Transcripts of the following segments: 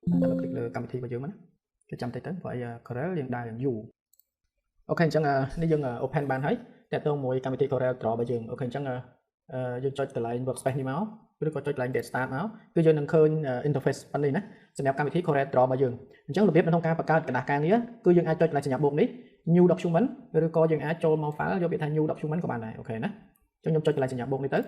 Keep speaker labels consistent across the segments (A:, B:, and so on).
A: เราคลิกលើកម្មវិធីរបស់យើងមកណាគេចាំតិចទៅព្រោះអី Corel យើងដើរយ៉ាងយូរអូខេអញ្ចឹងនេះយើង open បានហើយតាក់ទងមួយកម្មវិធី Corel Draw របស់យើងអូខេអញ្ចឹងយើងចុចកន្លែង workspace នេះមកឬក៏ចុចកន្លែង get start មកគឺយើងនឹងឃើញ interface ប៉ុណ្នេះណាសម្រាប់កម្មវិធី Corel Draw របស់យើងអញ្ចឹងរបៀបនៅក្នុងការបង្កើតกระดาษការងារគឺយើងអាចចុចកន្លែងសញ្ញាបូកនេះ new document ឬក៏យើងអាចចូលមក file យកពាក្យថា new document ក៏បានដែរអូខេណាអញ្ចឹងខ្ញុំចុចកន្លែងសញ្ញាបូកនេះទៅ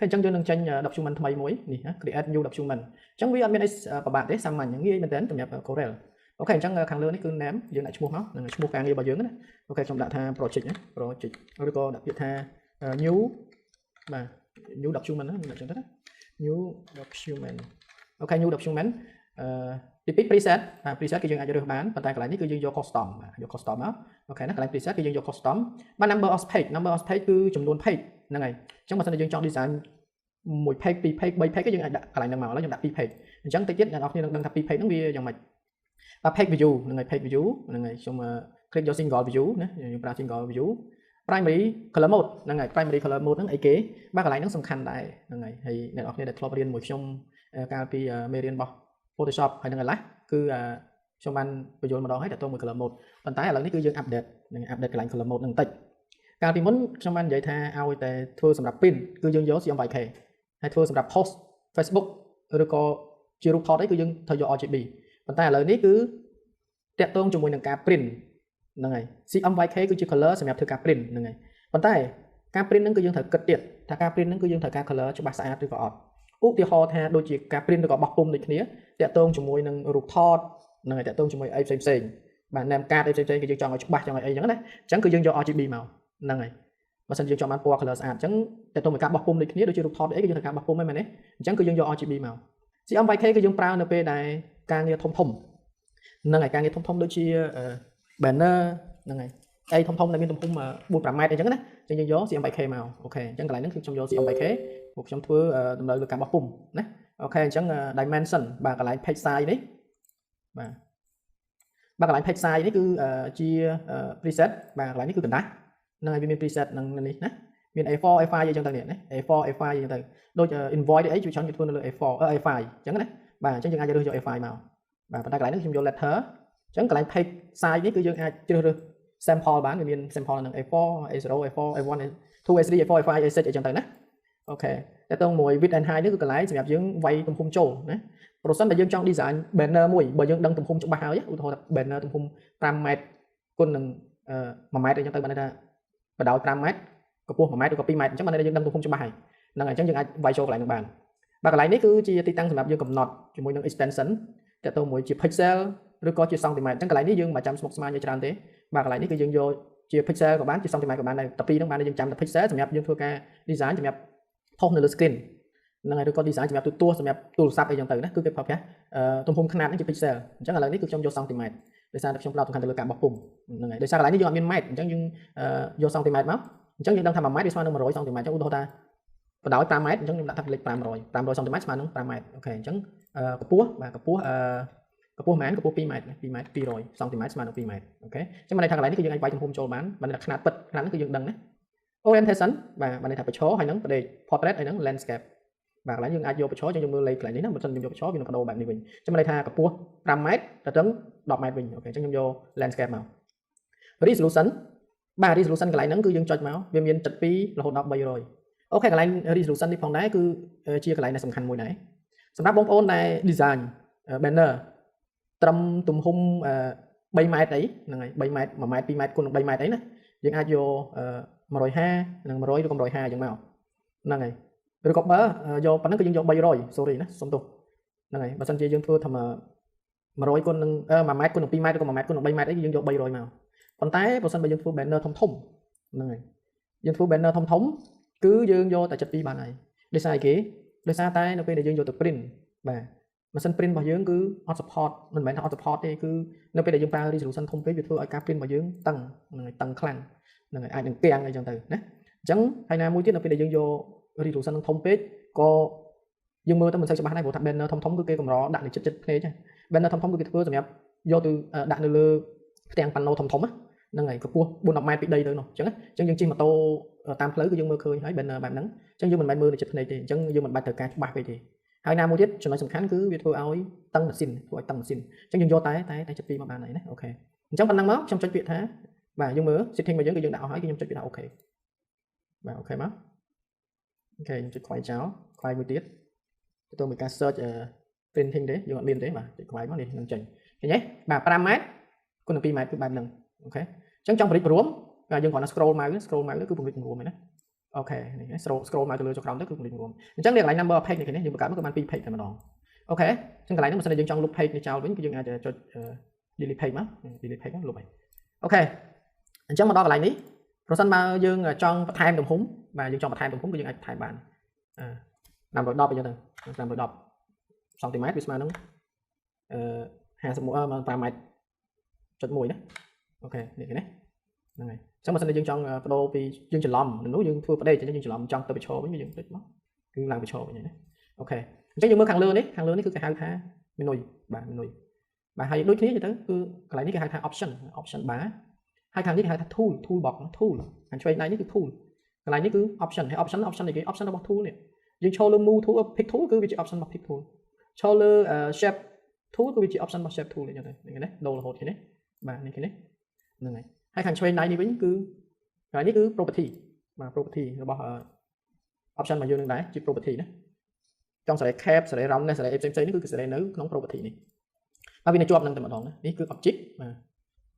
A: ហើយអញ្ចឹងយើងនឹងចេញ document ថ្មីមួយនេះណា create new document អញ្ចឹងវាអត់មានអីពិបាកទេសាមញ្ញងាយមែនទែនសម្រាប់ Corel អូខេអញ្ចឹងខាងលើនេះគឺ name យើងដាក់ឈ្មោះមកនឹងឈ្មោះការងាររបស់យើងណាអូខេខ្ញុំដាក់ថា project ណា project ឬក៏ដាក់ពាក្យថា new បាទ new document ណាខ្ញុំដាក់ចឹងទៅណា new document អូខេ new document ទី2 preset preset គឺយើងអាចរើសបានប៉ុន្តែកន្លែងនេះគឺយើងយក custom បាទយក custom មកអូខេណាកន្លែង preset គឺយើងយក custom បាទ number of page គឺចំនួន page ហ្នឹងហើយអញ្ចឹងបើសិនជាយើងចង់ design 1 page 2 page 3 page គឺយើងអាចដាក់កន្លែងហ្នឹងមកឥឡូវខ្ញុំដាក់2 page អញ្ចឹងតិចទៀតអ្នកនរគ្នានឹងដឹងថា2 page ហ្នឹងវាយ៉ាងម៉េចបាទ page view ហ្នឹងហើយ page view ហ្នឹងហើយខ្ញុំ click យក single view ណាខ្ញុំប្រើ single view primary color mode ហ្នឹងហើយ primary color mode ហ្នឹងអីគេបាទកន្លែងហ្នឹងសំខាន់ដែរហ្នឹងហើយហើយអ្នកនរគ្នាដែលធ្លាប់រៀនមួយខ្ញុំកាលពីមេរៀនរបស់ Photoshop ហើយនឹង Flash គឺខ្ញុំបានបញ្យល់ម្ដងហើយតើតើមួយ color mode ប៉ុន្តែឥឡូវនេះគឺយើង update នឹង update កន្លែង color mode ហ្នឹងបន្តិចកាលពីមុនខ្ញុំបាននិយាយថាឲ្យតែធ្វើសម្រាប់ print គឺយើងយក CMYK ហើយធ្វើសម្រាប់ post Facebook ឬក៏ជារូបថតអីគឺយើងត្រូវយក RGB ប៉ុន្តែឥឡូវនេះគឺតាក់ទងជាមួយនឹងការ print ហ្នឹងហើយ CMYK គឺជា color សម្រាប់ធ្វើការ print ហ្នឹងហើយប៉ុន្តែការ print ហ្នឹងគឺយើងត្រូវគិតទៀតថាការ print ហ្នឹងគឺយើងត្រូវការ color ច្បាស់ស្អាតឬក៏អត់ឧទាហរណ៍ថាដូចជាការ print ឬក៏បោះពុម្ពដូចគ្នាតាក់ទងជាមួយនឹងរូបថតហ្នឹងហើយតាក់ទងជាមួយអីផ្សេងបាទ name card អីផ្សេងគឺយើងចង់ឲ្យច្បាស់ចង់ឲ្យអីចឹងណាអញ្ចឹងគឺយើងយក RGB មកហ្នឹងហើយបើសិនយើងចង់បានពណ៌ color ស្អាតអញ្ចឹងតាក់ទងមួយការបោះពុម្ពដូចគ្នាដូចជារូបថតអីគឺយើងត្រូវការបោះពុម្ពហ្នឹងមែនទេអញ្ចឹងគឺយើងយក RGB មក CMYK គឺយើងប្រើនៅពេលដែលការងារធំហ្នឹងហើយការងារធំដូចជា banner ហ្នឹងហើយអីធំដែលមានទំហំ 4-5 ម៉ែត្រអីចឹងណាអញ្ចឹងយើងយក CMYK មកអូខេអញ្ចឹងកន្លែងហ្នឹងគឺខ្ញុំយក CMYK ពួកខ្ញុំធ្វើតម្រូវលើការបោះពុម្ពណាអូខេអញ្ចឹង dimension បាទកន្លែង page size នេះបាទកន្លែង page size នេះគឺជា preset បាទកន្លែងនេះគឺកណ្ដាស់ហ្នឹងហើយវាមាន preset នឹងនេះណាមាន A4 A5 អីចឹងទៅនេះណា A4 A5 អីចឹងទៅដូច invoice អីជួយច្រើនគេធ្វើនៅលើ A4 A5 អញ្ចឹងណាបាទអញ្ចឹងយើងអាចរើសយក A5 មកបាទប៉ុន្តែកន្លែងនេះខ្ញុំយក letter អញ្ចឹងកន្លែង page size នេះគឺយើងអាចជ្រើសរើស sample បានវាមាន sample នឹង A4 A0 A4 A1 A2 A3 A4 A5 A6 អីចឹងទៅណាអូខេតែតើមួយ width and height នេះគឺកន្លែងសម្រាប់យើងវាយទំហំចូលណាប្រសិនតែយើងចង់ design banner មួយបើយើងដឹងទំហំច្បាស់ហើយឧទាហរណ៍ថា banner ទំហំ5ម៉ែត្រគុណនឹង1ម៉ែត្រអីចឹងទៅបានន័យថាបដោយ5ម៉ែត្រកម្ពស់1ម៉ែត្រឬក៏2ម៉ែត្រអញ្ចឹងបានន័យថាយើងដឹងទំហំច្បាស់ហើយហ្នឹងហើយអញ្ចឹងយើងអាចវាយចូលកន្លែងនោះបានបាទកន្លែងនេះគឺជាទីតាំងសម្រាប់យើងកំណត់ជាមួយនឹង extension តើតើមួយជា pixel ឬក៏ជា centimeter អញ្ចឹងកន្លែងនេះយើងមិនចាំស្មុគស្មាញច្រើនទេបាទកន្លែងនេះគឺយើងយកជា pixel ក៏បានជា centimeter ក៏បានដែរតែពីរហ្នឹងបានយើងចាំតែ pixel សម្រាប់យើងធ្វើការ design សម្រាប់ផុសនៅលើ screen ហ្នឹងហើយឬក៏ design សម្រាប់ទូរទស្សន៍សម្រាប់ទូរស័ព្ទអីចឹងទៅណាគឺគេប្រើប្រាស់ទំហំຂະຫນាតនេះជា pixel អញ្ចឹងឥឡូវនេះគឺខ្ញុំយក centimeter ដោយសារតែខ្ញុំផ្ដោតសំខាន់ទៅលើការបោះពុម្ពហ្នឹងហើយដោយសារកន្លែងនេះយើងអត់មានម៉ែត្រអញ្ចឹងយើងយក centimeter មកអញ្ចឹងយើងដឹងថា1ម៉ែត្រវាស្មើនឹង100 centimeter អញ្ចឹងឧទាហរណ៍ថាបដោយ5ម៉ែត្រអញ្ចឹងខ្ញុំដាក់ថាលេខ500 centimeter ស្មើនឹង5ម៉ែត្រអូខេអញ្ចឹងកម្ពស់បាទកម្ពស់កម្ពស់ប៉ុន្មានកម្ពស់2ម៉ែត្រ2ម៉ែត្រ200 centimeter ស្មើនឹង2ម៉ែត្រអូខេអញ្ចឹងបានន័យថាកន្លែងនេះគឺយើងអាចវាយទំហំចូលបានបានន័យថាຂະຫນាតពិតຂະຫນាតនេះគឺយើងដឹងណា orientation បាទបានន័យថាប្រឈរហើយនឹងប្រដេក portrait ហើយនឹង landscape បាទកន្លែងយើងអាចយកប្រឈរយើងមើលលេខកន្លែងនេះណាបើមិនយើងយកប្រឈរវានឹងបដូរបែបនេះវិញអញ្ចឹងបានន័យថាកម្ពស់5ម៉ែត្រទៅដល់10ម៉ែត្រវិញអូខេអញ្ចឹងខ្ញុំយក landscape មក resolution បាទ resolution កន្លែងហ្នឹងគឺយើងចុចមកវាមាន72រហូតដល់300អូខេកន្លែង resolution នេះផងដែរគឺជាកន្លែងដែលសំខាន់មួយដែរសម្រាប់បងប្អូនដែល design banner ត្រឹមទំហំ3ម៉ែត្រអីហ្នឹងហើយ3ម៉ែត្រ1ម៉ែត្រ2ម៉ែត្រគុណនឹង3ម៉ែត្រអីណាយើងអាចយក150និង100ឬក៏150អញ្ចឹងមកហ្នឹងហើយឬក៏បើយកប៉ុណ្ណឹងគឺយើងយក300 sorry ណាសុំទោសហ្នឹងហើយបើសិនជាយើងធ្វើថា100គុណនឹង1ម៉ែត្រគុណនឹង2ម៉ែត្រឬក៏1ម៉ែត្រគុណនឹង3ម៉ែត្រអីយើងយក300មកប៉ុន្តែបើសិនបើយើងធ្វើ banner ធំហ្នឹងហើយយើងធ្វើ banner ធំគឺយើងយកតែ72បានហើយដោយសារអីគេដោយសារតែនៅពេលដែលយើងយកទៅ print បាទម៉ាស៊ីន print របស់យើងគឺអត់ support មិនមែនថាអត់ support ទេគឺនៅពេលដែលយើងប្រើ resolution ធំពេកវាធ្វើឲ្យការ print របស់យើងតឹងហ្នឹងហើយតឹងខ្លាំងហ្នឹងហើយអាចនឹងគាំងអីចឹងទៅណាអញ្ចឹងហើយណាមួយទៀតនៅពេលដែលយើងយក resolution ធំពេកក៏យើងមើលទៅមិនសូវច្បាស់ដែរព្រោះថា banner ធំគឺគេកម្រដាក់នៅចិត្តភ្នែក banner ធំគឺគេធ្វើសម្រាប់យកទៅដាក់នៅលើផ្ទាំងប៉ាណូធំហ្នឹងហើយកម្ពស់ 4-10 ម៉ែត្រពីដីទៅនោះអញ្ចឹងយើងជិះម៉ូតូតាមផ្លូវគឺយើងមើលឃើញហើយ banner បែបហ្នឹងអញ្ចឹងយើងមិនមែនមើលនៅចិត្តភ្នែកទេអញ្ចឹងយើងមិនបាច់ត្រូវការច្បាស់ពេកទេ ហើយណាមួយទៀតចំណុចសំខាន់គឺវាធ្វើឲ្យតឹងម៉ាស៊ីនធ្វើឲ្យតឹងម៉ាស៊ីនអញ្ចឹងយើងយកតែចិត្តពីមកបានហើយណាអូខេអញ្ចឹងប៉ុណ្ណឹងមកខ្ញុំចុចពាក្យថាបាទយើងមើល setting របស់យើងគឺយើងដាក់អស់ហើយគឺខ្ញុំចុចពាក្យថាអូខេបាទអូខេមកអូខេខ្ញុំចុចខ្វាយចោលខ្វាយមួយទៀតទៅមួយការ search printing ទេយើងអត់មានទេបាទចុចខ្វាយមកនេះនឹងចេញឃើញទេបាទ5ម៉ែត្រគុណនឹង2ម៉ែត្រគឺបែបហ្នឹងអូខេអញ្ចឹងចង់ពង្រីករួមយើងគ្រាន់តែ scroll mouse គឺពង្រីករួមហ្នឹងណាអូខេនេះ scroll mouse ទៅលើចុះក្រោមទៅគឺពង្រីករួមអញ្ចឹងនេះកន្លែង number of page នេះយើងបង្កើតមកគឺបាន2 page តែម្ដងអូខេអញ្ចឹងកន្លែងនេះបើសិនជាយើងចង់លុប page នេះចោលវិញគឺយើងអាចចុច delete page មក delete page មកលុបហើយអូខេអញ្ចឹងមកដល់កន្លែងនេះប្រសិនបើយើងចង់បន្ថែមទំហំបាទយើងចង់បន្ថែមទំហំគឺយើងអាចបន្ថែមបាន510អញ្ចឹងទៅ510សង់ទីម៉ែត្រវាស្មើនឹង51 5ម៉ែត្រចុច1ណាអូខេនេះគេណាហ្នឹងហើយអញ្ចឹងបើសិនជាយើងចង់បដូរពីយើងច្រឡំនោះយើងធ្វើប្រដេកអញ្ចឹងយើងច្រឡំចង់ទៅប្រឈរវិញយើងតិចមកគឺឡើងប្រឈរវិញណាអូខេអញ្ចឹងយើងមើលខាងលើនេះគឺគេហៅថា menu បាទ menu បាទហើយដូចគ្នាទៅគឺកន្លែងនេះគេហៅថា option bar ហើយខាងនេះគេហៅថា tool box tool ខាងឆ្វេងដៃនេះគឺ tool កន្លែងនេះគឺ option ហើយ option នេះគេ option របស់ tool នេះយើងឈរលើ move tool pick tool គឺវាជា option របស់ pick tool ឈរលើ shape tool គឺវាជា option របស់ shape tool នេះចឹងទៅនេះណាដូររហូតគ្នាបាទនេះគេនេះហ្នឹងហើយខាងឆ្វេងដៃនេះវិញគឺកន្លែងនេះគឺ property បាទ property របស់ option របស់យើងនឹងដែរជា property ណាចង់សេរី cap សេរី roundness សេរីផ្សេងៗនេះគឺសេរីនៅក្នុង property នេះហើយវានៅជាប់នឹងតែម្ដងណានេះគឺ object បាទ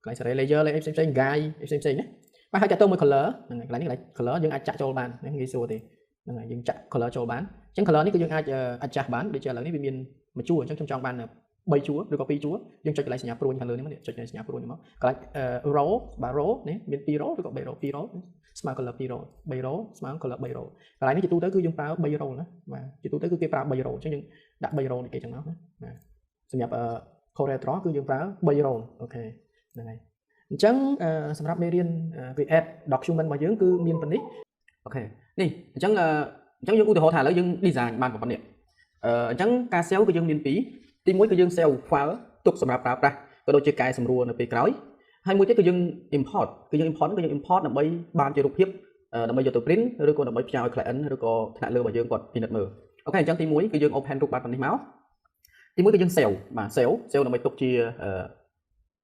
A: កន្លែងសេរី layer ផ្សេងៗ guide ផ្សេងៗណាបាទហើយតើទៅមួយ color ហ្នឹងហើយកន្លែងនេះ color យើងអាចចាក់ចូលបានងាយស្រួលទេហ្នឹងហើយយើងចាក់ color ចូលបានអញ្ចឹង color នេះគឺយើងអាច adjust បានដូចជាឥឡូវនេះវាមានមួយជួរអញ្ចឹងខ្ញុំចង់បាន3ជួរឬក៏2ជួរយើងចុចកន្លែងសញ្ញាព្រួយខាងលើនេះមកចុចកន្លែងសញ្ញាព្រួយនេះមកកន្លែង row បាទ row នេះមាន2 row ឬក៏3 row 2 row ស្មើ color 2 row 3 row ស្មើ color 3 row កន្លែងនេះជាទូទៅគឺយើងប្រើ3 row ណាបាទជាទូទៅគឺគេប្រើ3 row អញ្ចឹងយើងដាក់3 row នេះគេចឹងមកណាបាទសម្រាប់ Corel Draw គឺយើងប្រើ3 row អូខេហ្នឹងហើយអញ្ចឹងសម្រាប់មេរៀន create document របស់យើងគឺមានប៉ុណ្នេះអូខេនេះអញ្ចឹងយើងឧទាហរណ៍ថាឥឡូវយើង design បានប៉ុណ្ណឹងអញ្ចឹងការ save គឺយើងមាន2ទី1គឺយើង save file ទុកសម្រាប់ប្រើប្រាស់ក៏ដូចជាកែសម្រួលនៅពេលក្រោយហើយមួយទៀតគឺយើង import ដើម្បីបានជារូបភាពដើម្បីយកទៅ print ឬក៏ដើម្បីផ្ញើឲ្យ client ឬក៏ថ្នាក់លើរបស់យើងគាត់ពិនិត្យមើលអូខេអញ្ចឹងទី1គឺយើង open រូបបានប៉ុណ្នេះមកទី1គឺយើង save បាទ save ដើម្បីទុកជា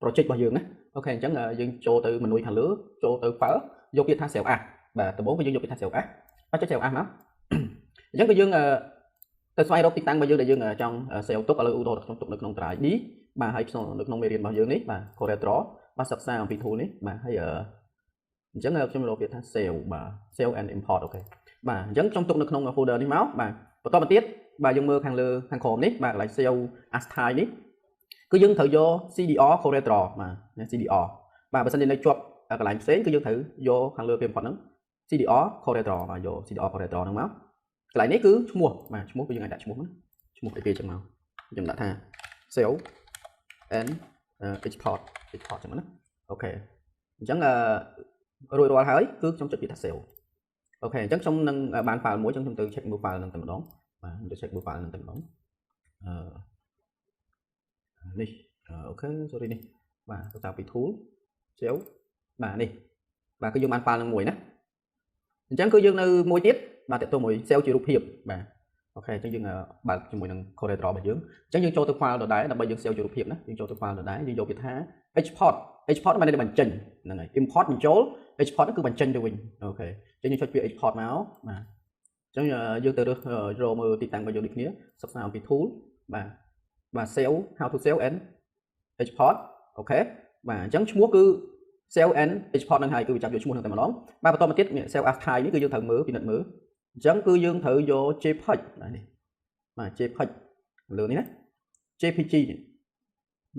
A: project របស់យើងណាអូខេអញ្ចឹងយើងចូលទៅ menu ខាងលើចូលទៅ file យកពាក្យថា save as បាទដំបូងគឺយើងយកពាក្យថា save as បាទចុច save as មកអញ្ចឹងគឺយើងទៅស្វែងរកទីតាំងរបស់យើងដែលយើងចង់ save ទុកឥឡូវឧទាហរណ៍ខ្ញុំទុកនៅក្នុង drive នេះបាទហើយនៅក្នុងមេរៀនរបស់យើងនេះបាទ Corel Draw បាទសិក្សាអំពី tool នេះបាទហើយអញ្ចឹងខ្ញុំរកពាក្យថា save បាទ save and import អូខេបាទអញ្ចឹងខ្ញុំទុកនៅក្នុង folder នេះមកបាទបន្តមកទៀតបាទយើងមើលខាងលើខាងក្រោមនេះបាទកន្លែង save as type នេះគឺយើងត្រូវយក CDR Corel Draw បាទ CDR បាទបើសិនជានៅជាប់កន្លែងផ្សេងគឺយើងត្រូវយកខាងលើពេលបំផុតហ្នឹង CDR Corel Draw បាទយក CDR Corel Draw ហ្នឹងមកកន្លែងនេះគឺឈ្មោះបាទឈ្មោះគឺយើងអាចដាក់ឈ្មោះអីគេចឹងមកខ្ញុំដាក់ថា save and export ចឹងណាអូខេអញ្ចឹងរួចរាល់ហើយគឺខ្ញុំចុចពាក្យថា save អូខេអញ្ចឹងខ្ញុំនឹងបាន file មួយអញ្ចឹងខ្ញុំទៅ check មើល file ហ្នឹងតែម្ដងបាទខ្ញុំទៅ check មើល file ហ្នឹងតែម្ដងនេះអូខេ sorry នេះបាទទៅតាមពី tool save បាទនេះបាទគឺយើងបាន file ហ្នឹងមួយណាអញ្ចឹងគឺយើងនៅមួយទៀតបាទតើតើមួយ save ជារូបភាពបាទអូខេអញ្ចឹងយើងបើកជាមួយនឹង Corel Draw របស់យើងអញ្ចឹងយើងចូលទៅ file ដដែលដើម្បីយើង save ជារូបភាពណាយើងចូលទៅ file ដដែលយើងយកពាក្យថា export মানেបញ្ចេញហ្នឹងហើយ import បញ្ចូល export គឺបញ្ចេញទៅវិញអូខេអញ្ចឹងយើងចុចពាក្យ export មកបាទអញ្ចឹងយើងទៅរកមើលទីតាំងរបស់យើងដូចគ្នាសិក្សាអំពី tool បាទ save how to save and export អូខេបាទអញ្ចឹងឈ្មោះគឺ save and export ហ្នឹងហើយគឺវាចាប់យកឈ្មោះហ្នឹងតែម្ដងបាទបន្តមកទៀត save as type នេះគឺយើងត្រូវមើលពិនិត្យមើលអញ្ចឹងគឺយើងត្រូវយក JPEG នេះបាទ JPEG លើនេះណា JPG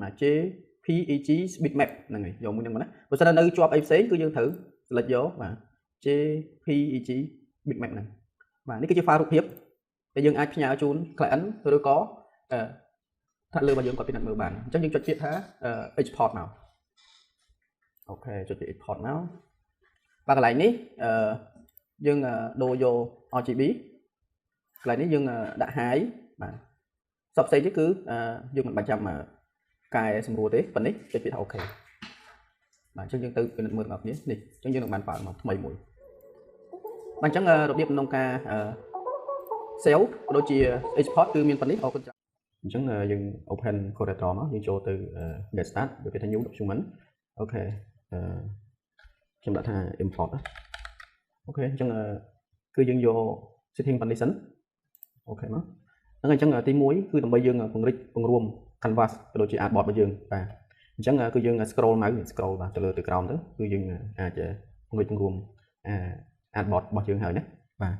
A: បាទ JPEG bitmap ហ្នឹងហើយយកមួយហ្នឹងមកណាបើសិននៅជាប់អីផ្សេងគឺយើងត្រូវ select យកបាទ JPEG bitmap ហ្នឹងបាទនេះគឺជា file រូបភាពដែលយើងអាចផ្ញើជូន client ឬក៏ថ្នាក់លើរបស់យើងគាត់ពិនិត្យមើលបានអញ្ចឹងយើងចុចពាក្យថា export មកអូខេចុចពាក្យ export មកបាទកន្លែងនេះយើងដូរយក RGB កន្លែងនេះយើងដាក់ high បាទសពផ្សេងទៀតគឺយើងមិនបាច់ចាំកែសម្រួលទេប៉ុណ្នេះចុចពាក្យថា OK បាទអញ្ចឹងយើងទៅពិនិត្យមើលបងប្អូននេះអញ្ចឹងយើងនឹងបាន file មកថ្មីមួយបាទអញ្ចឹងរបៀបក្នុងការ sale ក៏ដូចជា export គឺមានប៉ុណ្នេះអរគុណច្រើនអញ្ចឹងយើង open Corel Draw មកយើងចូលទៅ get start វាគេថា new document អូខេខ្ញុំដាក់ថា import អូខេអញ្ចឹងគឺយើងយក setting ប៉ុណ្នេះសិនអូខេមកហ្នឹងអញ្ចឹងទី1គឺដើម្បីយើងពង្រីកពង្រួម canvas ក៏ដូចជា artboard របស់យើងបាទអញ្ចឹងគឺយើង scroll mouse scroll បាទទៅលើទៅក្រោមទៅគឺយើងអាចពង្រីកពង្រួម artboard របស់យើងហើយណាបាទ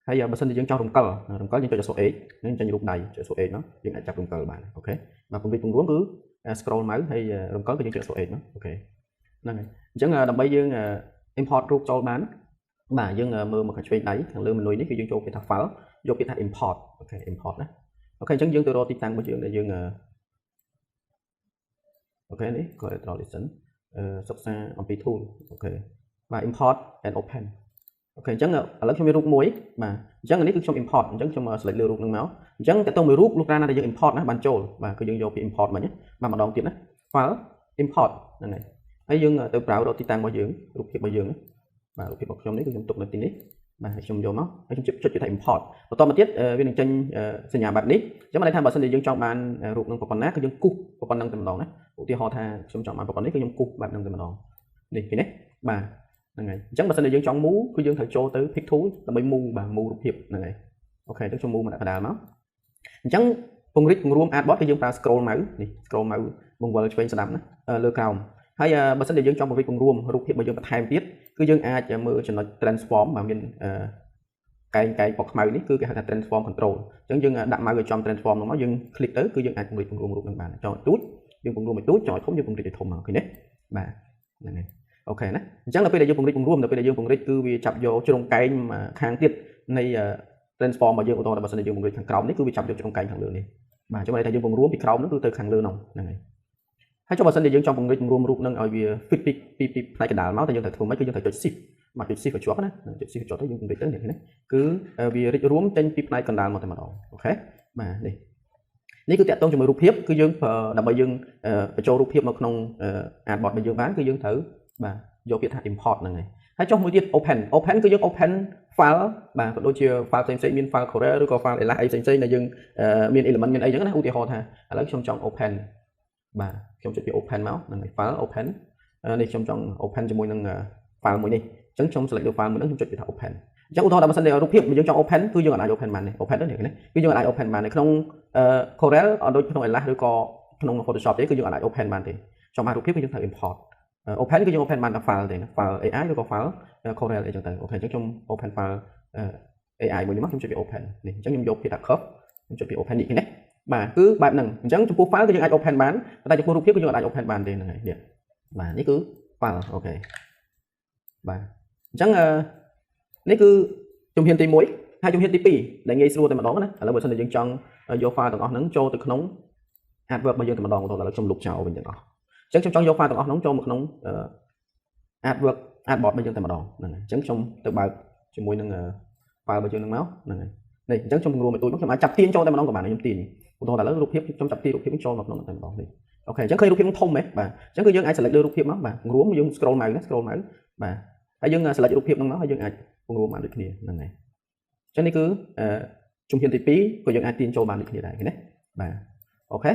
A: ហើយបើសិនជាយើងចង់រំកិលយើងចុច Shift X នឹងចេញរូបដៃចុច Shift X មកយើងអាចចាប់រំកិលបានអូខេបាទពង្រីកពង្រួមគឺ scroll mouse ហើយរំកិលគឺយើងចុច Shift X មកអូខេហ្នឹងហើយអញ្ចឹងដើម្បីយើង import រូបចូលបានបាទយើងមើលមកខាងឆ្វេងដៃខាងលើ menu នេះគឺយើងចូលពាក្យថា file យកពាក្យថា import អូខេ import ណាអូខេអញ្ចឹងយើងទៅរកទីតាំងរបស់យើងដែលយើងអូខេនេះ Corel Draw Lesson សិក្សាអំពី tool អូខេបាទ import and open អូខេអញ្ចឹងឥឡូវខ្ញុំមានរូបមួយបាទអញ្ចឹងនេះគឺខ្ញុំ import អញ្ចឹងខ្ញុំ select លើរូបនឹងមកអញ្ចឹងតើតើមួយរូបលោកណាដែលយើង import ណាបានចូលបាទគឺយើងយកពី import មិញបាទម្ដងទៀតណា file import ហ្នឹងហើយយើងទៅប្រើរកទីតាំងរបស់យើងរូបភាពរបស់យើងបាទរូបភាពរបស់ខ្ញុំនេះគឺខ្ញុំទុកនៅទីនេះបាទខ្ញុំយកមកហើយខ្ញុំចុចថា import បន្តមកទៀតវានឹងចេញសញ្ញាបែបនេះអញ្ចឹងបានន័យថាបើសិនជាយើងចង់បានរូបនឹងប៉ុណ្ណាគឺយើងគូសប៉ុណ្ណឹងតែម្ដងណាឧទាហរណ៍ថាខ្ញុំចង់បានប៉ុណ្ណឹងនេះគឺខ្ញុំគូសបែបហ្នឹងតែម្ដងនេះឃើញទេបាទហ្នឹងហើយអញ្ចឹងបើសិនជាយើងចង់ move គឺយើងត្រូវចូលទៅ pick tool ដើម្បី move បាទ move រូបភាពហ្នឹងហើយអូខេទៅខ្ញុំ move មកដាក់កណ្ដាលមកអញ្ចឹងពង្រីកពង្រួម artboard គឺយើងប្រើ scroll mouse នេះ scroll mouse បង្វិលឆ្វេងស្ដាំណាលើក្រោមហើយបើសិនជាយើងចង់ពង្រីកពង្រួមរូបភាពរបស់យើងបន្ថែមទៀតគឺយើងអាចមើលចំណុច transform បាទមានកែងពណ៌ខ្មៅនេះគឺគេហៅថា transform control អញ្ចឹងយើងដាក់ mouse ឲ្យចំ transform នោះមកយើង click ទៅគឺយើងអាចពង្រីកពង្រួមរូបនឹងបានចង់ទូចយើងពង្រួមឲ្យទូចចង់ឲ្យធំយើងពង្រីកឲ្យធំមកឃើញទេបាទហ្នឹងហើយអូខេណាអញ្ចឹងដល់ពេលដែលយើងពង្រីកពង្រួមដល់ពេលដែលយើងពង្រីកគឺវាចាប់យកជ្រុងកែងខាងទៀតនៃ transform របស់យើងឧទាហរណ៍បើសិនជាយើងពង្រីកខាងក្រោមនេះគឺវាចាប់យកជ្រុងកែងខាងលើនេះបាទចាំន័យថាយើងពង្រួមពីក្រោមនោះគឺទៅខាងលើនោះហ្នឹងហើយហើយចុះបើសិនជាយើងចង់ពង្រីកពង្រួមរូបនឹងឲ្យវា fit ពីផ្នែកកណ្ដាលមកតែយើងត្រូវធ្វើម៉េចគឺយើងត្រូវចុច shift មកចុច shift ឲ្យជាប់ណាចុច shift ជាប់ទៅយើងពង្រីកទៅនេះគឺវារីករួមចេញពីផ្នែកកណ្ដាលមកតែម្ដងអូខេបាទនេះគឺតាក់ទងជាមួយរូបភាពគឺយើងដើម្បីយើងបញ្ចូលរូបភាពនៅក្នុង artboard របស់យើងបានគឺយើងត្រូវបាទយកពាក្យថា import ហ្នឹងហើយចុះមួយទៀត open គឺយើង open file បាទក៏ដូចជា file ផ្សេងៗមាន file Corel ឬក៏ file Elas អីផ្សេងៗដែលយើងមាន element មានអីចឹងណាឧទាហរណ៍ថាឥឡូវខ្ញុំចង់ open បាទខ្ញុំចុចពី open មកហ្នឹងហើយ file open នេះខ្ញុំចង់ open ជាមួយនឹង file មួយនេះអញ្ចឹងខ្ញុំ select លើ file មួយហ្នឹងខ្ញុំចុចពីថា open អញ្ចឹងឧទាហរណ៍ដល់បើសិនជារូបភាពយើងចង់ open គឺយើងអាច open បានទេ open ទៅនេះគឺយើងអាច open បាននៅក្នុង Corel អត់ដូចក្នុង Elas ឬក៏ក្នុង Photoshop ទេគឺយើងអាច open បានទេចង់បានរូបភាពគឺយើងត្រូវ import open គឺយើង open បានតែ file ទេ file AI ឬក៏ file Corel អីចឹងទៅអូខេអញ្ចឹងខ្ញុំ open file AI មួយនេះមកខ្ញុំចុចពី open នេះអញ្ចឹងខ្ញុំយកពាក្យថា curve ខ្ញុំចុចពី open នេះណាបាទគឺបែបហ្នឹងអញ្ចឹងចំពោះ file គឺយើងអាច open បានតែចំពោះរូបភាពគឺយើងអាច open បានទេហ្នឹងហើយនេះបាទនេះគឺ file អូខេបាទអញ្ចឹងនេះគឺជំហានទី1ហើយជំហានទី2ដែលងាយស្រួលតែម្ដងណាឥឡូវបើសិនជាយើងចង់យក file ទាំងអស់ហ្នឹងចូលទៅក្នុង artwork របស់យើងតែម្ដងឥឡូវខ្ញុំលុបចោលវិញទាំងអស់អញ្ចឹងខ្ញុំចង់យក file ទាំងអស់ហ្នឹងចូលមកក្នុង artwork artboard របស់យើងតែម្ដងហ្នឹងហើយអញ្ចឹងខ្ញុំទៅបើកជាមួយនឹង file របស់យើងហ្នឹងមកហ្នឹងហើយនេះអញ្ចឹងខ្ញុំរួមឲ្យទូចមកខ្ញុំអាចចាប់ទាញចូលតែម្ដងក៏បានខ្ញុំទាញឧទាហរណ៍ឥឡូវរូបភាពខ្ញុំចាប់ទាញរូបភាពចូលមកក្នុងតែម្ដងនេះអូខេអញ្ចឹងឃើញរូបភាពធំហ៎បាទអញ្ចឹងគឺយើងអាច select លើរូបភាពមកបាទរួមយើង scroll mouse ណា scroll mouse បាទហើយយើង select រូបភាពហ្នឹងមកហើយយើងអាចពង្រួមបានដូចគ្នាហ្នឹងហើយអញ្ចឹងនេះគឺជំហានទី2ក៏យើងអាចទាញចូលបានដូចគ្នាដែរឃើញទេបាទអូខេ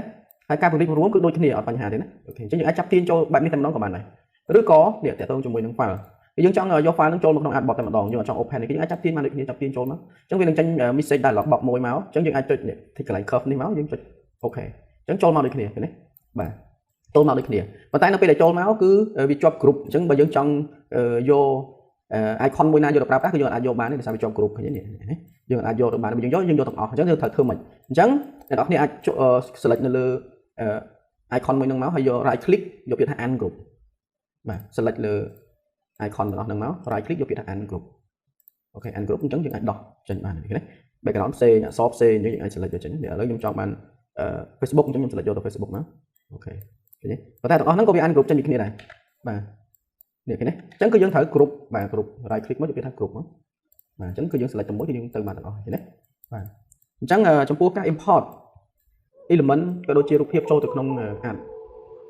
A: ហើយការពង្រីករួមគឺដូចគ្នាអត់បញ្ហាទេណាអូខេអញ្ចឹងយើងអាចចាប់ទាញចូលបែបនេះតែម្ដងក៏បានដែរឬក៏នេះតើតើជាមួយនឹង file យើងចង់យក file ហ្នឹងចូលមកក្នុង artboard តែម្ដងយើងអត់ចង់ open ទេយើងអាចចាប់ទាញបានដូចគ្នាចាប់ទាញចូលមកអញ្ចឹងវានឹងចេញ message dialog box មួយមកអញ្ចឹងយើងអាចចុចនេះទីកន្លែង curve នេះមកយើងចុចអូខេអញ្ចឹងចូលមកដូចគ្នាឃើញទេបាទចូលមកដូចគ្នាប៉ុន្តែនៅពេលដែលចូលមកគឺវាជាប់ group អញ្ចឹងបើយើងចង់យក icon មួយណាយកទៅប្រើប្រាស់គឺយើងអាចយកបានទេដោយសារវាជាប់ group ឃើញទេយើងអាចយកទៅបានយើងយកទាំងអស់អញ្ចឹងយើងត្រូវធ្វើម៉េចអញ្ចឹងអ្នកនរគ្នាអាច select នៅលើ icon មួយហ្នឹងមកហើយយក right click យកពាក្យថា ungroup បាទ select លើ icon ទាំងអស់ហ្នឹងមក right click យកពាក្យថា ungroup អូខេ ungroup អញ្ចឹងយើងអាចដោះចេញបានឃើញទេ background ផ្សេងអក្សរផ្សេងអញ្ចឹងយើងអាច select យកចេញឥឡូវខ្ញុំចង់បាន Facebook អញ្ចឹងខ្ញុំ select យកទៅ Facebook មកអូខេឃើញទេប៉ុន្តែទាំងអស់ហ្នឹងក៏វា ungroup ចេញពីគ្នាដែរបាទនេះឃើញទេអញ្ចឹងគឺយើងត្រូវ group បាទ group right click មកយកពាក្យថា group មកបាទអញ្ចឹងគឺយើង select តែមួយគឺយើងទៅបានទាំងអស់ឃើញទេបាទអញ្ចឹងចំពោះការ import element ក៏ដូចជារូបភាពចូលទៅក្នុង art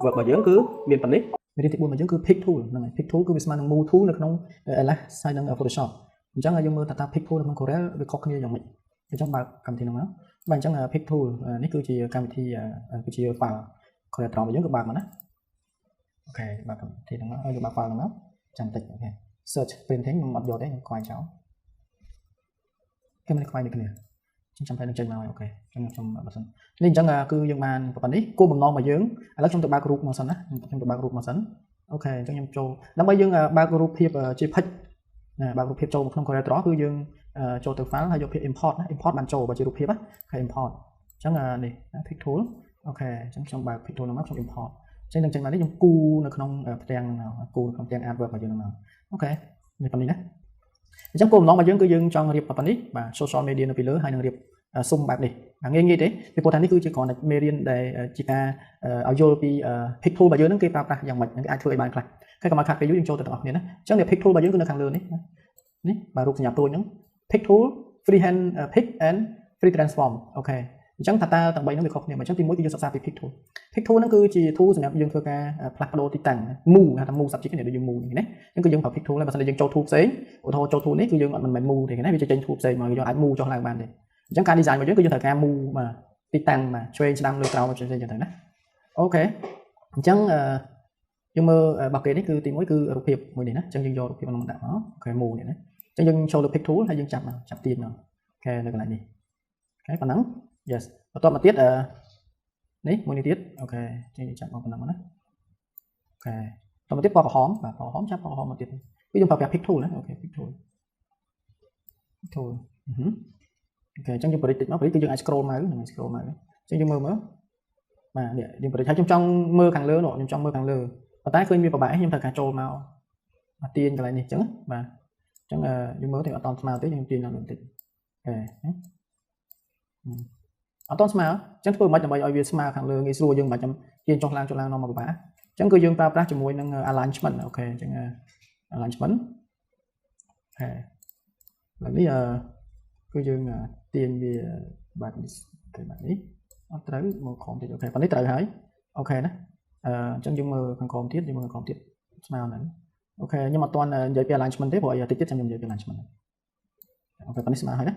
A: work របស់យើងគឺមានប៉ុណ្នេះមេរៀនទី4របស់យើងគឺ pick tool ហ្នឹងហើយ pick tool គឺវាស្មើនឹង move tool នៅក្នុង Elas ហើយនឹង Photoshop អញ្ចឹងយើងមើលថា pick tool នៅក្នុង Corel វាខុសគ្នាយ៉ាងម៉េច cái trong bạc cầm thì nó bạn chẳng là pick tool này cứ chỉ cầm thì cứ chỉ file còn là tròn với cái bạc mà nó ok bạc cầm thì nó cái bạc file nó chẳng tịch ok search printing mặc dù đấy quay cháu cái này quay được nè trong phải được trên màu ok trong bạc sân nên chẳng là cứ dương man của bạn ấy cô bằng ngon mà dướng là trong tụi ba group màu sân á trong tụi ba group màu sân ok trong nhầm châu đám bây dương ba group hiệp chia phách nè ba group hiệp châu không có ra đó cứ dương châu từ phá hay dùng import bản châu và chia group hiệp á hay import chẳng là này pick tool ok trong ba pick tool nó mắc trong import trên đường trên mà đấy dùng cu nó không trang nào cu không trang adverb mà dương nào ok như phần này đấy trong cùng nó mà dương cứ dương trong riệp phần này và social media nó bị lớn hai đường riệp xung bạc đi nghe như thế vì bộ thành này cứ chỉ còn là median để chỉ cả audio bị pick tool và dưới nó cái vào dạng mạch những cái ai chơi bài này cái còn mà khác về dưới cho từ đó này chẳng để pick tool và dưới cái nó càng lớn đấy và rút nhập tôi những pick tool freehand pick and free transform ok chẳng thật ta tầng bảy nó bị khóc này mà chẳng tìm mỗi cái dương sắp ra pick tool nó cứ chỉ thu sản phẩm dương thưa ca plugin thì tặng mù hay thằng mù sắp chỉ cái này để dương mù này nhưng cứ dương vào pick tool là mà sang dương châu thu giấy ô tô châu thu này cứ dương mình mù thì cái này bị tranh thu giấy mà do ai mù cho làng bàn này chẳng ca design mà dưới cứ dương thời ca mù mà tí tăng mà train đam lừa cao trên trên này ok chẳng nhưng mà bậc kia đấy cứ tìm mỗi cứ rụt hiệp mùi này đó chẳng dương do rụt hiệp nó đạo nó ok mù này đấy chẳng dương show được pick tool hay dương chậm nào chậm tiền nào ok được lại đi cái phần nắng yes và tôi mà tiết đấy mùi này tiết ok trên chậm vào phần nắng đó ok tôi mà tiếp qua vào hóm chắc vào hóm một tiết ví dụ vào pick tool đấy ok pick tool ok chẳng dùng predict nó predict cứ dương scroll mà chẳng dùng mơ mà để dùng predict trong mơ càng lớn nọ trong mơ càng lớn và tái khơi mi vào bãi nhưng thật cả trôi màu mà tiền cái này này chẳng mà chẳng là dùng mơ thì ở toàn màu tới nhưng tiền là lượng tịch ở toàn màu chẳng tôi mà bây giờ màu càng lớn nghĩ xua dương mà trong tiền trong lang nó mà bả chẳng cứ dương ta ra cho mùi năng alignment ok chẳng alignment ok là bây giờ cứ dương tiền về bạn cái bạn ấy nó tới một con thì ok phần đấy tới hỡi ok đó trong dương mơ còn tiếp dương mơ còn tiếp nào nữa ok nhưng mà toàn là JP alignment thế rồi tích trong JP alignment ok phần đấy hỡi đó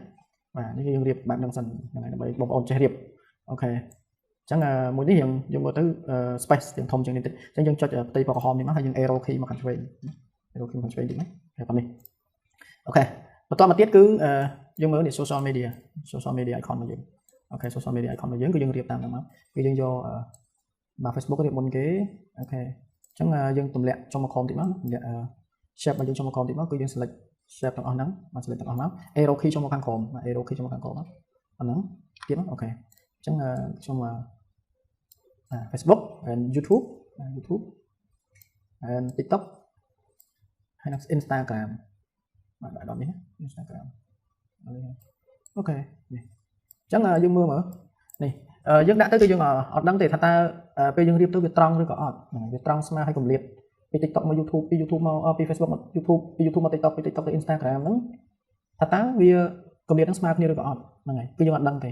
A: và những dương điệp bạn đang dần này là bởi bóng ổn chạy điệp ok chẳng là mỗi hiện dương mơ tới space tiền thông trên điện chẳng dương cho tây vào hòm thì nó hay dương arrow key mà constrain đi mấy phần này ok và toàn mà tiết cứ dương mơ thì social media icon mà dương ok social media icon mà dương cứ dương điệp tam lắm cứ dương do bà Facebook có điệp một cái ok chẳng dương tùm lẹ trong một hòm thì nó shape mà dương trong một hòm thì nó cứ dương select shape trong nắng mà select trong nắng arrow key trong một khang hòm mà arrow key trong một khang hòm đó nắng tiếp ok chẳng trong Facebook and YouTube and TikTok hay là Instagram mà đại đó nhé Instagram ok chẳng là dương mưa mở này dương đã tới cái dương ở đăng thì thật ta bây dương riêng tới việt trong rồi có việt trong smart hay cùng liệt vì TikTok mà YouTube mà Facebook mà YouTube mà TikTok tới Instagram đó thật ta vì cùng liệt nó smart như rồi có này cái dương đăng thì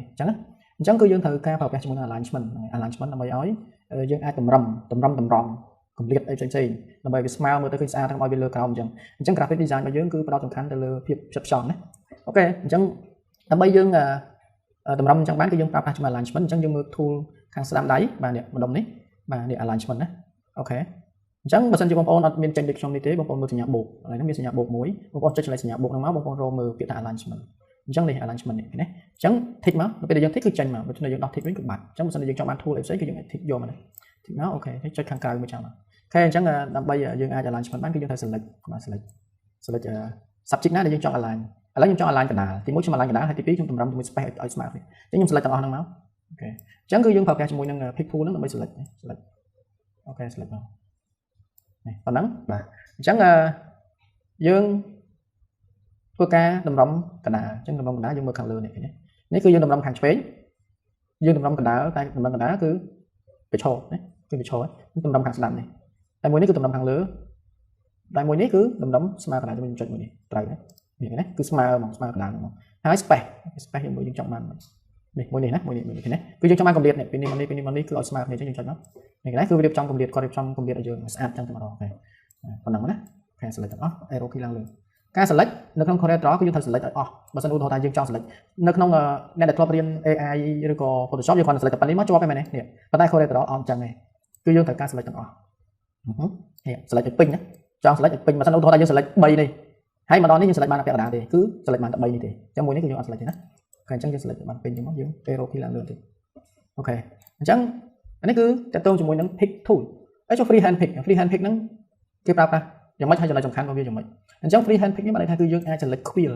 A: chẳng cứ dương thời ca vào cái chúng là alignment là mấy ói dương ai tầm rầm cùng liệt ở trên là bởi vì smile mới tới cái xa thằng mọi việc lừa cao chẳng graphic design mà dương cứ bắt đầu tầm khăn từ lừa phiệp sập sòn đấy ok chẳng là bây dương tầm rầm chẳng bán cái dương tạo cho mà alignment chẳng dương mưa thu khang slam đáy và nè một đồng đấy và nè alignment đấy ok chẳng mà sân cho bóng ôn admin tranh được trong y tế bóng ôn mưa thì nhạc bộ lại nóมี nhạc bộ muối bóng ôn chơi lại nhạc bộ nó máu bóng ôn rô mưa việt alignment chẳng này alignment này chẳng thích mà bây giờ dương thích cái tranh mà bây giờ dương đọc thích với cực bản chẳng một sân dương trong bán thu lại cái dương thích vô mà này thích nó ok thích chơi khang cao mới chẳng mà cái chẳng là bây giờ dương ai alignment bán cái dương thay select subject nó để dương chọn align lấy cho align cái nào thì mỗi cho align cái nào hay tí trong tầm râm mình spec ở smart chứ nhưng select tầng năng máu ok chẳng cứ dương vào cái cho mỗi năng pick tool nó mới select ok select nào này còn nắng và chẳng dương vừa ca tầm râm cái nào chẳng tầm râm cái nào dương mưa càng lừa này nếu cứ dương tầm râm càng space dương tầm râm cái nào tay tầm râm cái nào cứ bị trôi đấy cứ bị trôi tầm râm càng sẵn này tại mỗi nếu cứ tầm râm càng lừa tại mỗi nếu cứ tầm râm smart cái nào cho mình chọn mình đấy này này cứ smile cái nào hai spec hiện mới trong màn này mỗi này cái này cứ trong màn công liệt này bên này cứ ở smile này cho những nó này cái này cứ điệp trong công liệt còn điệp trong công liệt ở trường add trong tầm đó này còn nằm đó cái select đó arrow key lang lường ការ select នៅក្នុង Corel Draw គឺយើងត្រូវ select ឲ្យអស់បើសិនឧទាហរណ៍ថាយើងចង់ select នៅក្នុងអ្នកដែលធ្លាប់រៀន AI ឬក៏ Photoshop យើងគ្រាន់តែ select តែប៉ុណ្្នេះមកជាប់ហើយមែនទេនេះប៉ុន្តែ Corel Draw អត់អញ្ចឹងទេគឺយើងត្រូវការ select ទាំងអស់នេះ select ឲ្យពេញណាចង់ select ឲ្យពេញបើសិនឧទាហរណ៍ថាយើង select 3នេះហើយម្ដងនេះយើង select បានតែពាក់កណ្ដាលទេគឺ select បានតែ3នេះទេអញ្ចឹងមួយនេះគឺយើងអត់ select ទេណាអញ្ចឹងយើង select បានពេញទេមកយើង arrow key ឡើងលើតិចអូខេអញ្ចឹងអានេះគឺតកតងជាមួយនឹង pick tool ហើយចុះ free hand pick ហ្នឹងគេប្រើប្រាស់យ៉ាងម៉េចហើយចំណុចសំខាន់របស់វាយ៉ាងម៉េចអញ្ចឹង free hand pick នេះបានន័យថាគឺយើងអាច select quill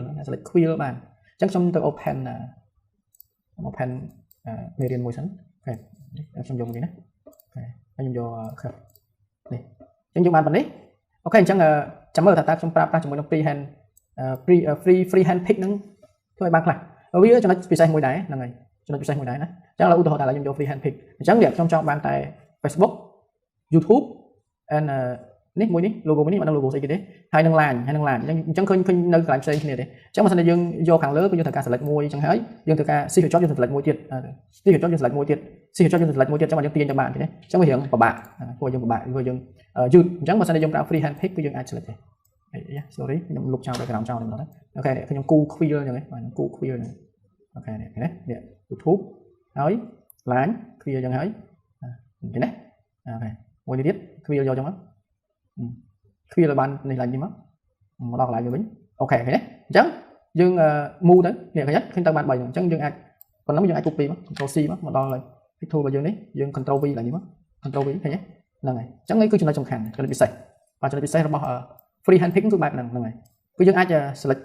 A: បានអញ្ចឹងខ្ញុំទៅ open មេរៀនមួយសិនអូខេខ្ញុំយកមួយនេះណាអូខេហើយខ្ញុំយកនេះអញ្ចឹងយើងបានប៉ុណ្នេះអូខេអញ្ចឹងចាំមើលថាតើខ្ញុំប្រើប្រាស់ជាមួយនឹង free hand pick ហ្នឹងធ្វើឲ្យបានខ្លះវាចំណុចពិសេសមួយដែរហ្នឹងហើយចំណុចពិសេសមួយដែរណាអញ្ចឹងឥឡូវឧទាហរណ៍ថាខ្ញុំយក free hand pick អញ្ចឹងខ្ញុំចង់បានតែ Facebook YouTube and នេះមួយនេះ logo មួយនេះមិនដឹង logo ស្អីគេទេហើយនឹង line អញ្ចឹងឃើញនៅកន្លែងផ្សេងគ្នាទេអញ្ចឹងបើសិនជាយើងយកខាងលើគឺយើងត្រូវការ select មួយអញ្ចឹងហើយយើងត្រូវការ shift ចុចយើង select មួយទៀត shift ចុចយើង select មួយទៀត shift ចុចយើង select មួយទៀតអញ្ចឹងយើងទាញទៅបានទេអញ្ចឹងវារៀងពិបាកព្រោះយើងពិបាកព្រោះយើងយឺតអញ្ចឹងបើសិនជាយើងប្រើ free hand pick គឺយើងអាច select ទេ sorry ខ្ញុំលុបចោល background ចោលហ្នឹងអូខេខ្ញុំគូ quill អញ្ចឹងហ្នឹងគូ quill ហ្នឹងអូខេនេះ YouTube ហើយ line quill អញ្ចឹងហើយឃើញទេអូខេមួយនេះទៀត quill យកអញ្ចឹងមកquill ឲ្យបាននេះឡើងនេះមកដល់កន្លែងវិញអូខេឃើញទេអញ្ចឹងយើង move ទៅនេះឃើញទេឃើញទៅបាន3អញ្ចឹងយើងអាចប៉ុណ្ណឹងយើងអាច copy មក control C មកដល់ pick tool របស់យើងនេះយើង control V ឡើងនេះមក control V ឃើញទេហ្នឹងហើយអញ្ចឹងនេះគឺចំណុចសំខាន់ចំណុចពិសេសបាទចំណុចពិសេសរបស់ free hand pick គឺបែបហ្នឹងហើយគឺយើងអាច select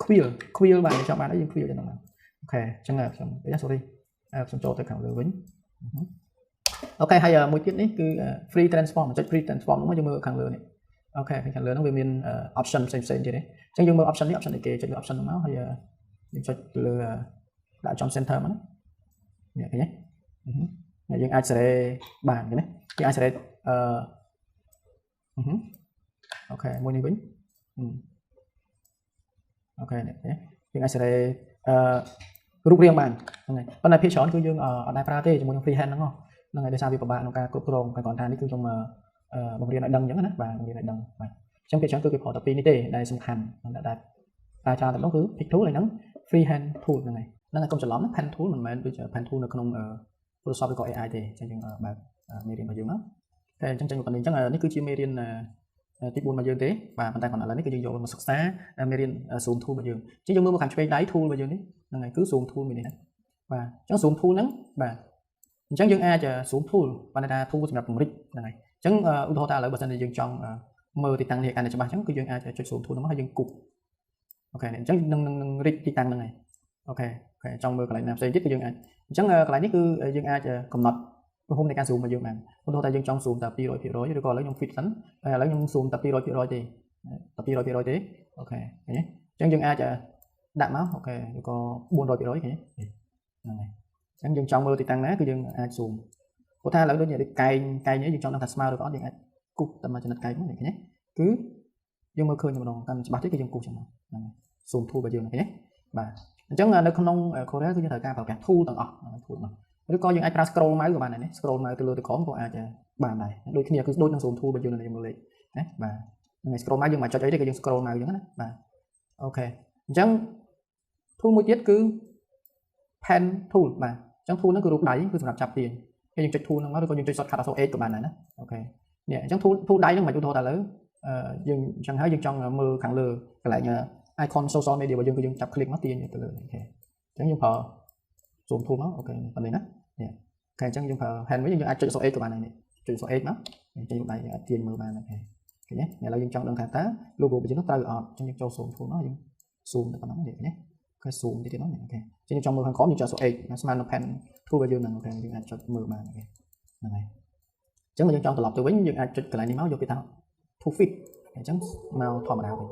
A: quill បានចង់បានអីយើង quill ទៅហ្នឹងបានអូខេអញ្ចឹងខ្ញុំ sorry ខ្ញុំចូលទៅខាងលើវិញអូខេហើយមួយទៀតនេះគឺ free transform ចុច free transform ហ្នឹងមកយើងមើលខាងលើនេះអូខេខាងលើហ្នឹងវាមាន option ផ្សេងទៀតទេអញ្ចឹងយើងមើល option នេះ option នេះគេចុចលើ option ហ្នឹងមកហើយយើងចុចលើដាក់ចំ center មកនេះឃើញទេយើងអាច select បានឃើញទេយើងអាច select អូខេមួយនេះវិញអូខេនេះយើងអាច select រូបរាងបានហ្នឹងហើយប៉ុន្តែភាគច្រើនគឺយើងអត់ដែរប្រើទេជាមួយនឹង free hand ហ្នឹងហើយដោយសារវាពិបាកក្នុងការគ្រប់គ្រងតែគ្រាន់តែនេះគឺខ្ញុំបង្រៀនឲ្យដឹងអញ្ចឹងណាបាទបង្រៀនឲ្យដឹងបាទអញ្ចឹងភាគច្រើនគឺគេប្រើតែពីរនេះទេដែលសំខាន់តែប្រើច្រើនតែនោះគឺ pick tool ហើយនឹង free hand tool ហ្នឹងហើយកុំច្រឡំណា pen tool មិនមែនដូច pen tool នៅក្នុង Photoshop ឬក៏ AI ទេអញ្ចឹងយើងបើកមេរៀនរបស់យើងមកតែអញ្ចឹងចេញមកប៉ុណ្្នេះអញ្ចឹងនេះគឺជាមេរៀនទី4របស់យើងទេបាទប៉ុន្តែគាត់ឥឡូវនេះគឺយើងយកមកសិក្សាមេរៀន zoom tool របស់យើងអញ្ចឹងយើងមើលមកខាងឆ្វេងដៃ tool របស់យើងនេះហ្នឹងហើយគឺ zoom tool មួយនេះណាបាទអញ្ចឹង zoom tool ហ្នឹងបាទអញ្ចឹងយើងអាច zoom tool បានថា tool សម្រាប់ពង្រីកហ្នឹងហើយអញ្ចឹងឧទាហរណ៍ថាឥឡូវបើសិនជាយើងចង់មើលទីតាំងនេះកាន់តែច្បាស់អញ្ចឹងគឺយើងអាចចុច zoom tool ហ្នឹងមកហើយយើងគូសអូខេអញ្ចឹងនឹងរីកទីតាំងហ្នឹងហើយអូខេចង់មើលកន្លែងណាផ្សេងទៀតគឺយើងអាចអញ្ចឹងកន្លែងនេះគឺយើងអាចកំណត់ទំហំនៃការ zoom របស់យើងបានឧទាហរណ៍ថាយើងចង់ zoom តែ 200% ឬក៏ឥឡូវខ្ញុំ fit សិនហើយឥឡូវខ្ញុំ zoom តែ 200% ទេតែ 200% ទេអូខេឃើញទេអញ្ចឹងយើងអាចដាក់មកអូខេឬក៏ 400% ឃើញទេហ្នឹងហើយអញ្ចឹងយើងចង់មើលទីតាំងណាគឺយើងអាច zoom ព្រោះថាឥឡូវដូចកែងនេះយើងចង់ដឹងថាស្មើឬក៏អត់យើងអាចគូសតែមួយចំណុចកែងមកឃើញទេគឺយើងមើលឃើញម្ដងកាន់ច្បាស់ទេគឺយើងគូសចឹងហ្នឹងហើយ zoom tool របស់យើងឃើញទេបាទអញ្ចឹងនៅក្នុង Corel គឺយើងត្រូវការប្រើប្រាស់ tool ទាំងអស់ tool ហ្នឹងឬក៏យើងអាចប្រើ scroll mouse ក៏បានដែរនេះ scroll mouse ទៅលើទៅក្រោមក៏អាចបានដែរដូចគ្នាគឺដូចនឹង zoom tool របស់យើងនៅមើលលេខណាបាទហ្នឹងហើយ scroll mouse យើងមិនចុចអីទេគឺយើង scroll mouse អញ្ចឹងណាបាទអូខេអញ្ចឹង tool មួយទៀតគឺ pen tool បាទអញ្ចឹង tool ហ្នឹងគឺរូបដៃគឺសម្រាប់ចាប់ទាញហើយយើងចុច tool ហ្នឹងមកឬក៏យើងចុច shortcut Alt H ក៏បានដែរណាអូខេនេះអញ្ចឹង tool ដៃហ្នឹងមិនឧទាហរណ៍តែលើយើងអញ្ចឹងហើយយើងចង់មើលខាងលើកន្លែង icon social media របស់យើងគឺយើងចាប់ click មកទាញទៅលើអូខេអញ្ចឹងយើងប្រើ zoom tool មកអូខេប៉ុណ្ណេះណានេះអូខេអញ្ចឹងយើងប្រើ hand វិញយើងអាចចុច Alt H ក៏បានដែរនេះចុច Alt H មកចេញរូបដៃយើងអាចទាញមើលបានអូខេឃើញទេឥឡូវយើងចង់ដឹងថាតើ logo របស់យើងត្រូវអត់អញ្ចឹងយើងចូល zoom tool មកយើង zoom ទៅប៉ុណ្ណឹងនេះឃើញទេអូខេ zoom តិចទៀតមកអូខេអញ្ចឹងយើងចង់មើលខាងក្រោមយើងចុច Alt H ស្មើនឹង pen tool របស់យើងហ្នឹងអូខេយើងអាចចុចមើលបានអូខេហ្នឹងហើយអញ្ចឹងបើយើងចង់ត្រឡប់ទៅវិញយើងអាចចុចកន្លែងនេះមកយកគេថា to fit អញ្ចឹងមកធម្មតាវិញ